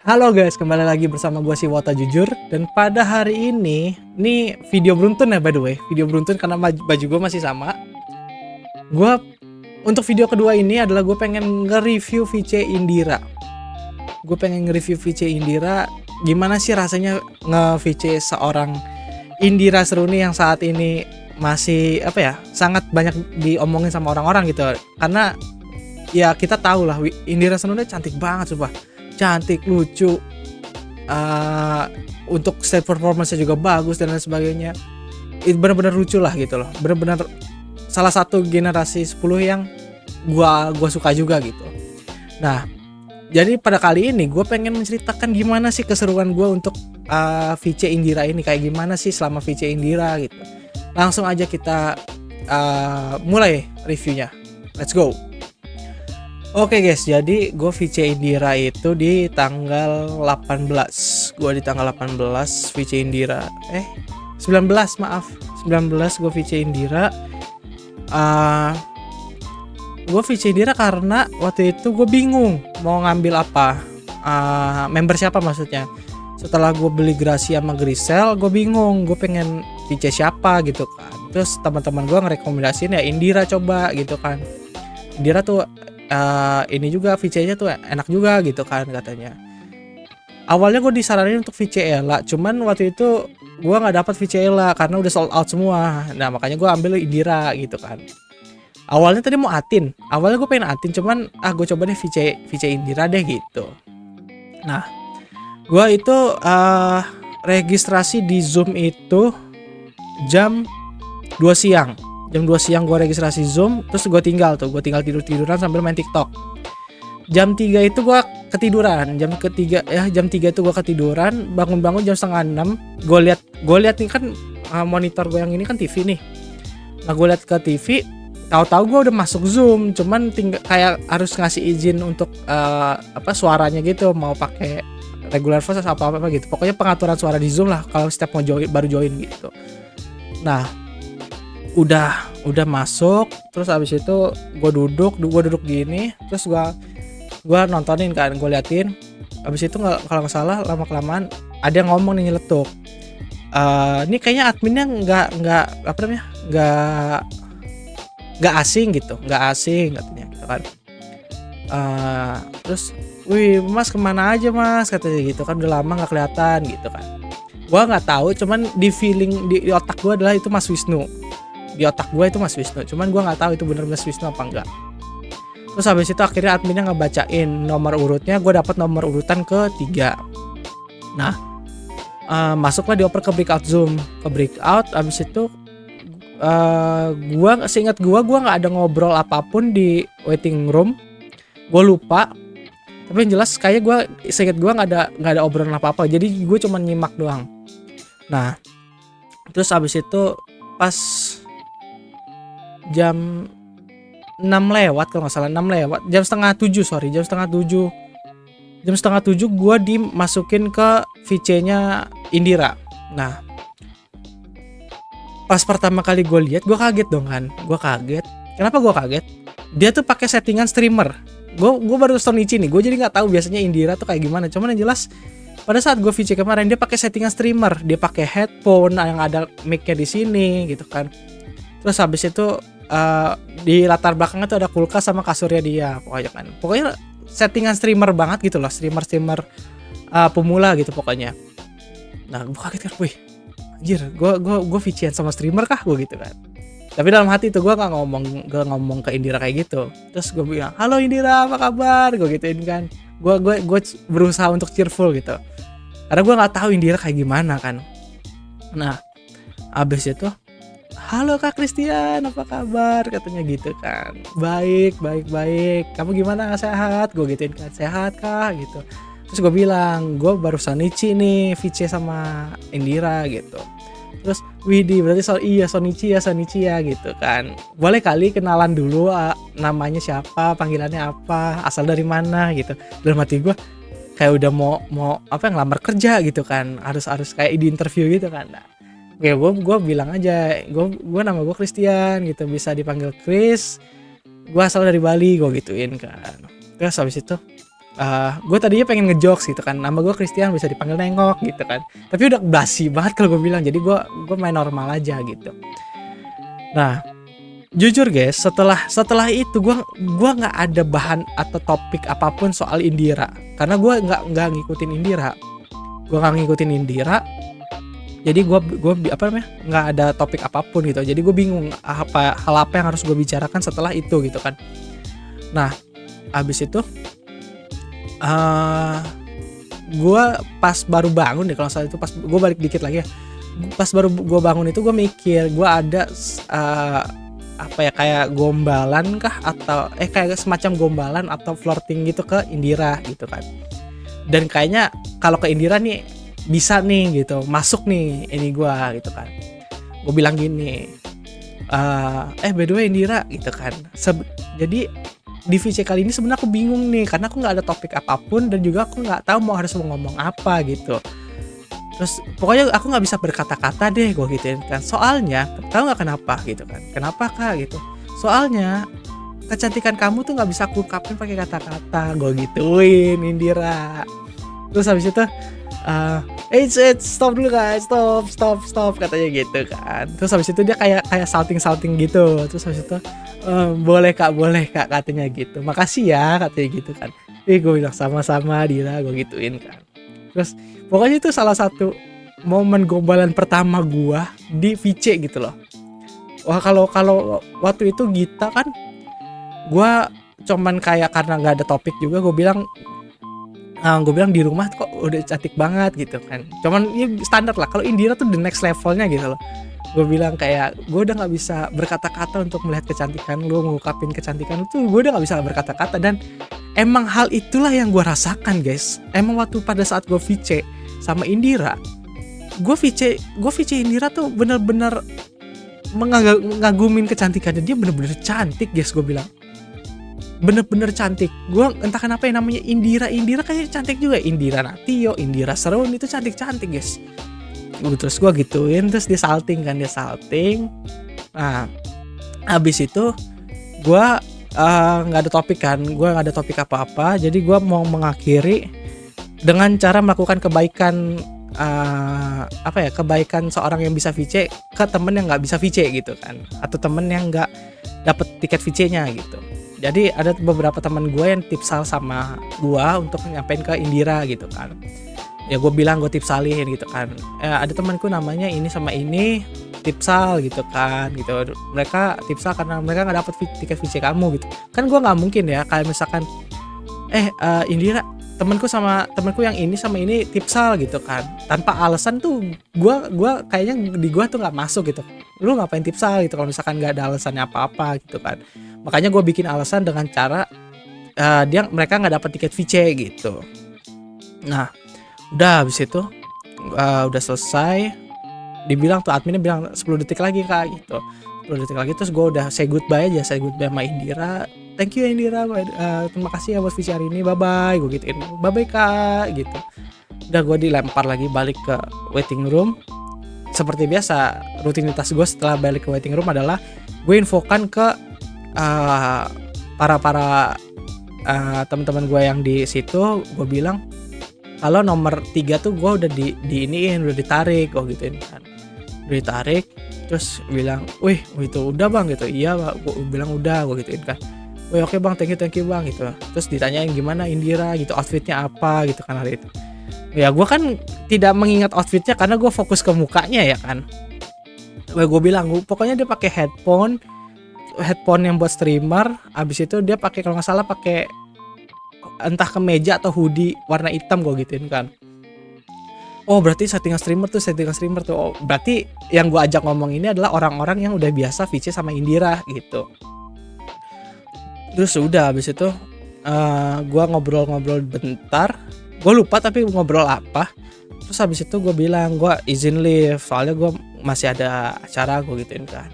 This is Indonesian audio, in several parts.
Halo guys, kembali lagi bersama gue si Wota Jujur. Dan pada hari ini video beruntun ya, by the way. Video beruntun karena baju gue masih sama. Gue untuk video kedua ini adalah gue pengen nge-review VC Indira. Gue pengen nge-review VC Indira. Gimana sih rasanya nge-VC seorang Indira Seruni yang saat ini masih sangat banyak diomongin sama orang-orang gitu. Karena ya kita tahu lah Indira Seruni cantik banget sumpah. Cantik, lucu, untuk stage performance-nya juga bagus dan lain sebagainya. Itu benar-benar lucu lah gitu loh. Benar-benar salah satu generasi 10 yang gua suka juga gitu. Nah, jadi pada kali ini gue pengen menceritakan gimana sih keseruan gue untuk VC Indira ini, kayak gimana sih selama VC Indira gitu. Langsung aja kita mulai reviewnya. Let's go. Oke guys, jadi gue VC Indira itu di tanggal 18. Gue di tanggal 18 VC Indira. 19 maaf. 19 gue VC Indira. Gue VC Indira karena waktu itu gue bingung mau ngambil apa. Member siapa maksudnya. Setelah gue beli Gracia sama Grisel, gue bingung. Gue pengen VC siapa gitu kan. Terus teman-teman gue ngerekomendasiin ya Indira coba gitu kan. Indira tuh ini juga VC-nya tuh enak juga gitu kan katanya. Awalnya gue disaranin untuk VC Ella, cuman waktu itu gue nggak dapat VC Ella karena udah sold out semua. Nah makanya gue ambil Indira gitu kan. Awalnya tadi mau Atin, awalnya gue pengen Atin, cuman gue coba deh VC Indira deh gitu. Nah gue itu registrasi di Zoom itu jam 2 siang. Jam 2 siang gue registrasi Zoom, terus gue tinggal tiduran sambil main TikTok. Jam 3 itu gue ketiduran, jam 3 itu gue ketiduran, bangun jam setengah 6. Gue lihat nih kan monitor gue yang ini kan TV nih. Nah gue lihat ke TV, tahu-tahu gue udah masuk Zoom, cuman tinggal kayak harus ngasih izin untuk suaranya gitu, mau pakai regular voice atau apa gitu. Pokoknya pengaturan suara di Zoom lah kalau setiap mau baru join gitu. Nah udah masuk, terus abis itu gue duduk gini, terus gue nontonin kan, gue liatin. Abis itu kalau nggak salah lama kelamaan ada yang ngomong nih nyeletuk, ini kayaknya adminnya nggak asing katanya gitu kan. Terus wih mas kemana aja mas katanya gitu kan, udah lama nggak kelihatan gitu kan. Gue nggak tahu, cuman di feeling di otak gue adalah itu Mas Wisnu. Di otak gue itu Mas Wisnu, cuman gue nggak tahu itu bener Mas Wisnu apa enggak. Terus habis itu akhirnya adminnya ngebacain nomor urutnya, gue dapat nomor urutan ketiga. Nah masuklah dioper ke breakout Zoom, abis itu seingat gue nggak ada ngobrol apapun di waiting room. Gue lupa, tapi yang jelas kayak seingat gue nggak ada obrolan apa-apa, jadi gue cuma nyimak doang. Nah terus abis itu pas jam 6 lewat kalau nggak salah, 6 lewat, jam setengah 7 gue dimasukin ke VC-nya Indira. Nah pas pertama kali gue lihat, gue kaget dong kan. Kenapa gue kaget? Dia tuh pakai settingan streamer. Gue baru Sonichi nih, gue jadi nggak tahu biasanya Indira tuh kayak gimana. Cuman yang jelas pada saat gue VC kemarin dia pakai settingan streamer, dia pakai headphone yang ada mic-nya di sini gitu kan. Terus habis itu di latar belakangnya tuh ada kulkas sama kasurnya dia pokoknya settingan streamer banget gitu loh, streamer pemula gitu pokoknya. Nah gue kaget kan, wih anjir, gue VC-an sama streamer kah gue gitu kan. Tapi dalam hati tuh gue gak ngomong ke Indira kayak gitu. Terus gue bilang, halo Indira apa kabar, gue gituin kan. Gue berusaha untuk cheerful gitu karena gue nggak tahu Indira kayak gimana kan. Nah abis itu, halo Kak Christian, apa kabar? Katanya gitu kan. Baik. Kamu gimana, sehat? Gue gituin kan, sehat Kak gitu. Terus gue bilang, gue baru Sonichi nih VC sama Indira gitu. Terus widih berarti Sonichi ya gitu kan. Boleh kali kenalan dulu, namanya siapa, panggilannya apa, asal dari mana gitu. Dalam hati gue kayak udah mau ngelamar kerja gitu kan. Harus kayak di interview gitu kan. Nah, gue bilang aja, gue nama gue Christian gitu, bisa dipanggil Chris, gue asal dari Bali, gue gituin kan. Terus habis itu Gue tadinya pengen ngejokes gitu kan, nama gue Christian bisa dipanggil Nengok gitu kan, tapi udah basi banget kalau gue bilang, jadi gue main normal aja gitu. Nah jujur guys, setelah itu gue nggak ada bahan atau topik apapun soal Indira, karena gue nggak ngikutin Indira, jadi gue apa namanya, nggak ada topik apapun gitu, jadi gue bingung hal apa yang harus gue bicarakan setelah itu gitu kan. Nah abis itu gue pas baru bangun deh kalau saat itu, pas gue balik dikit lagi ya, pas baru gue bangun itu gue mikir gue ada apa ya, kayak gombalan kah atau kayak semacam gombalan atau flirting gitu ke Indira gitu kan. Dan kayaknya kalau ke Indira nih bisa nih gitu, masuk nih ini gue gitu kan. Gue bilang gini, by the way Indira gitu kan. Jadi di VC kali ini sebenarnya aku bingung nih, karena aku nggak ada topik apapun dan juga aku nggak tahu harus ngomong apa gitu. Terus pokoknya aku nggak bisa berkata-kata deh, gue gituin kan. Soalnya tahu nggak kenapa gitu kan? Kenapa kak gitu? Soalnya kecantikan kamu tuh nggak bisa aku ungkapin pakai kata-kata, gue gituin Indira. Terus habis itu stop dulu guys, stop katanya gitu kan. Terus habis itu dia kayak salting gitu. Terus habis itu boleh kak katanya gitu, makasih ya katanya gitu kan. Gue bilang sama-sama Dira, gue gituin kan. Terus pokoknya itu salah satu momen gombalan pertama gue di VC gitu loh. Wah kalau waktu itu Gita kan, gue cuman kayak karena nggak ada topik juga, gue bilang di rumah kok udah cantik banget gitu kan. Cuman ya standar lah. Kalau Indira tuh the next levelnya gitu loh. Gue bilang kayak gue udah nggak bisa berkata-kata untuk melihat kecantikan lu, mengungkapin kecantikan lu tuh gue udah nggak bisa berkata-kata. Dan emang hal itulah yang gue rasakan guys. Emang waktu pada saat gue VC sama Indira, gue VC Indira tuh bener-bener ngagumin kecantikannya. Dia bener-bener cantik guys, gue bilang bener-bener cantik. Gue entah kenapa yang namanya Indira kayaknya cantik juga. Indira Natio, Indira Serun itu cantik guys. Terus gue gituin, terus dia salting. Nah habis itu gue nggak ada topik kan, gue nggak ada topik apa-apa. Jadi gue mau mengakhiri dengan cara melakukan kebaikan, kebaikan seorang yang bisa VC ke temen yang nggak bisa VC gitu kan, atau temen yang nggak dapet tiket VC-nya gitu. Jadi ada beberapa teman gue yang tipsal sama gue untuk nyampein ke Indira gitu kan. Ya gue bilang gue tipsalin gitu kan. Ada temanku namanya ini sama ini tipsal gitu kan gitu. Mereka tipsal karena mereka nggak dapet tiket VC kamu gitu. Kan gue nggak mungkin ya kayak misalkan Indira temanku yang ini sama ini tipsal gitu kan. Tanpa alasan tuh gue kayaknya di gue tuh nggak masuk gitu. Lu ngapain tipsal gitu kalau misalkan nggak ada alasannya apa-apa gitu kan. Makanya gue bikin alasan dengan cara mereka nggak dapat tiket VC gitu. Nah udah habis itu udah selesai, dibilang tuh adminnya bilang 10 detik lagi kak gitu, 10 detik lagi. Terus gue udah say goodbye sama Indira. Thank you Indira, terima kasih ya buat VC hari ini, bye bye, gue gituin, bye bye kak gitu. Udah gue dilempar lagi balik ke waiting room. Seperti biasa rutinitas gue setelah balik ke waiting room adalah gue infokan ke para teman-teman gue yang di situ. Gue bilang kalau nomor 3 tuh gue udah diiniin, udah ditarik, gue gituin kan, udah ditarik. Terus bilang, wih itu udah bang gitu. Iya gue bilang udah, gue gituin kan. Wih oke bang, thank you bang gitu. Terus ditanyain gimana Indira gitu, outfitnya apa gitu kan hari itu. Ya gue kan tidak mengingat outfitnya karena gue fokus ke mukanya ya kan. Gue bilang pokoknya dia pakai headphone yang buat streamer. Abis itu dia pakai, kalau nggak salah pakai entah kemeja atau hoodie warna hitam, gue gituin kan. Oh berarti settingan streamer tuh. Oh berarti yang gue ajak ngomong ini adalah orang-orang yang udah biasa VC sama Indira gitu. Terus udah abis itu gue ngobrol bentar. Gue lupa tapi ngobrol apa. Terus habis itu gue bilang gue izin leave soalnya gue masih ada acara, gue gituin kan.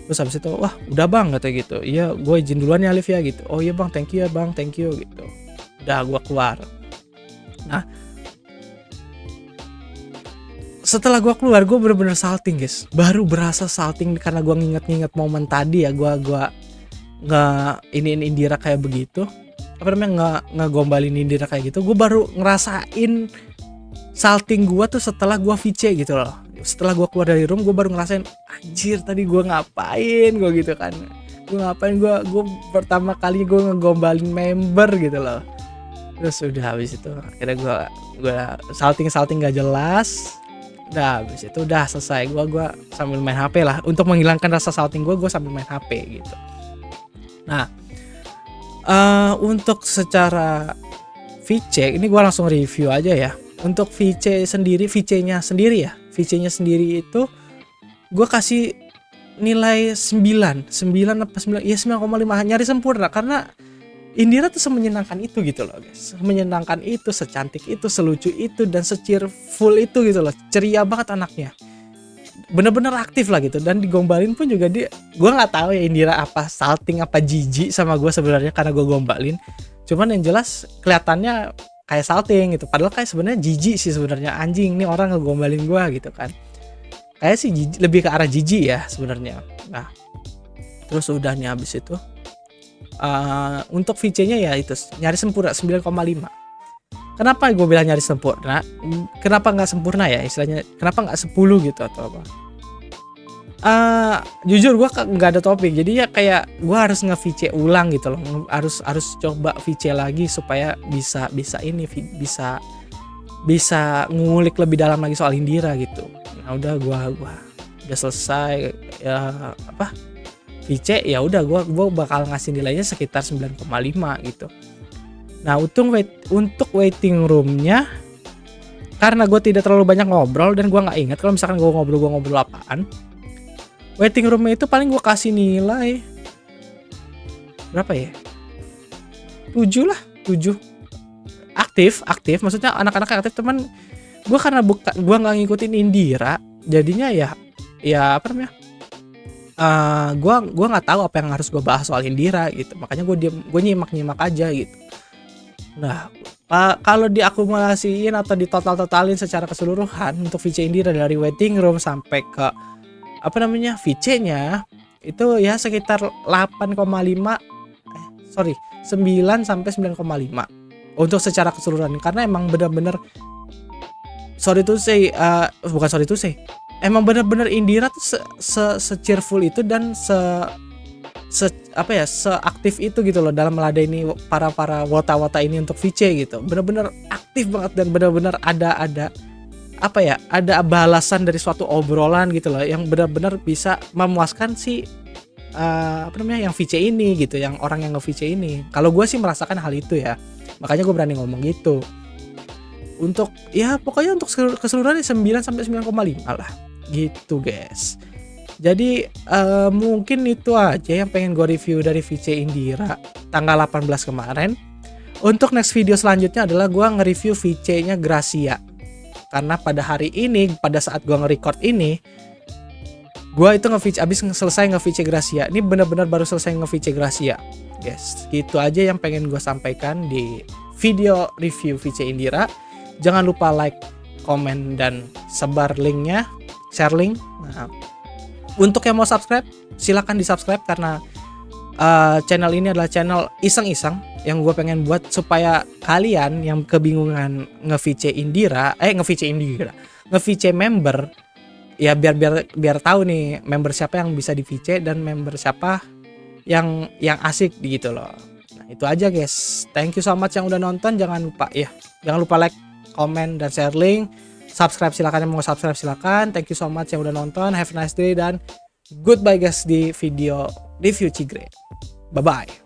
Terus habis itu wah udah bang kata gitu. Iya gue izin duluan ya live ya gitu. Oh iya bang, thank you ya bang, thank you gitu. Udah gue keluar. Nah setelah gue keluar gue bener-bener salting guys. Baru berasa salting karena gue nginget momen tadi ya. Gue nggak iniin Indira kayak begitu. ngegombalin Indira kayak gitu, gue baru ngerasain salting gue tuh setelah gue VC gitu loh. Setelah gue keluar dari room, gue baru ngerasain anjir tadi gue ngapain, gue gitu kan. Gue pertama kali gue ngegombalin member gitu loh. Terus udah habis itu akhirnya gue salting gak jelas. Udah habis itu udah selesai, gue sambil main HP lah untuk menghilangkan rasa salting gue sambil main HP gitu. Nah, untuk secara VC ini gue langsung review aja ya. Untuk VC-nya sendiri itu gue kasih nilai 9 apa 9 ya 9,5, nyari sempurna karena Indira tuh semenyenangkan itu gitu loh guys, semenyenangkan itu, secantik itu, selucu itu, dan se-cheerful itu gitu loh, ceria banget anaknya, bener-bener aktif lah gitu. Dan digombalin pun juga gue nggak tahu ya Indira apa salting apa jijik sama gue sebenarnya karena gue gombalin, cuman yang jelas kelihatannya kayak salting gitu, padahal kayak sebenarnya jijik sih sebenarnya, anjing nih orang ngegombalin gue gitu kan, kayak sih lebih ke arah jijik ya sebenarnya. Nah terus udah nih habis itu untuk VC-nya ya itu nyari sempurna 9,5. Kenapa gue bilang nyari sempurna? Kenapa nggak sempurna ya istilahnya? Kenapa nggak 10 gitu atau apa? Jujur gue nggak ada topik, jadi ya kayak gue harus nge-VC ulang gitu loh, harus coba VC lagi supaya bisa ngulik lebih dalam lagi soal Indira gitu. Nah udah gue udah selesai ya VC, ya udah gue bakal ngasih nilainya sekitar 9,5 gitu. Nah untuk waiting roomnya, karena gue tidak terlalu banyak ngobrol dan gue nggak ingat kalau misalkan gue ngobrol apaan. Waiting roomnya itu paling gue kasih nilai berapa ya, 7 lah, 7. Aktif maksudnya anak-anak aktif, teman gue karena gue nggak ngikutin Indira jadinya ya apa namanya, gue nggak tahu apa yang harus gue bahas soal Indira gitu, makanya gue nyimak aja gitu. Nah kalau diakumulasiin atau ditotalin secara keseluruhan untuk VC Indira dari waiting room sampai ke VC-nya itu ya sekitar 9 sampai 9,5 untuk secara keseluruhan, karena emang benar-benar emang benar-benar Indira tuh se-cheerful itu dan seaktif itu gitu loh dalam meladeni para wota-wota ini untuk VC gitu. Benar-benar aktif banget dan benar-benar ada balasan dari suatu obrolan gitu loh yang benar-benar bisa memuaskan si yang VC ini gitu, yang orang yang nge-VC ini. Kalau gue sih merasakan hal itu ya, makanya gue berani ngomong gitu. Untuk ya pokoknya untuk keseluruhan 9 sampai 9,5 lah gitu guys. Jadi mungkin itu aja yang pengen gue review dari VC Indira tanggal 18 kemarin. Untuk next video selanjutnya adalah gue nge-review VC-nya Gracia, karena pada hari ini, pada saat gue nge-record ini, gue itu abis selesai nge-VC Gracia. Ini benar-benar baru selesai nge-VC Gracia guys. Gitu aja yang pengen gue sampaikan di video review VC Indira. Jangan lupa like, komen, dan sebar linknya, share link. Nah, untuk yang mau subscribe, silakan di subscribe karena channel ini adalah channel iseng-iseng yang gue pengen buat supaya kalian yang kebingungan nge-VC member, ya biar tahu nih member siapa yang bisa di VC dan member siapa yang asik gitu loh. Nah, itu aja guys. Thank you so much yang udah nonton. Jangan lupa like, komen, dan share link. Subscribe silakan, yang mau subscribe silakan. Thank you so much yang udah nonton. Have a nice day dan goodbye guys di video review Cigre. Bye bye.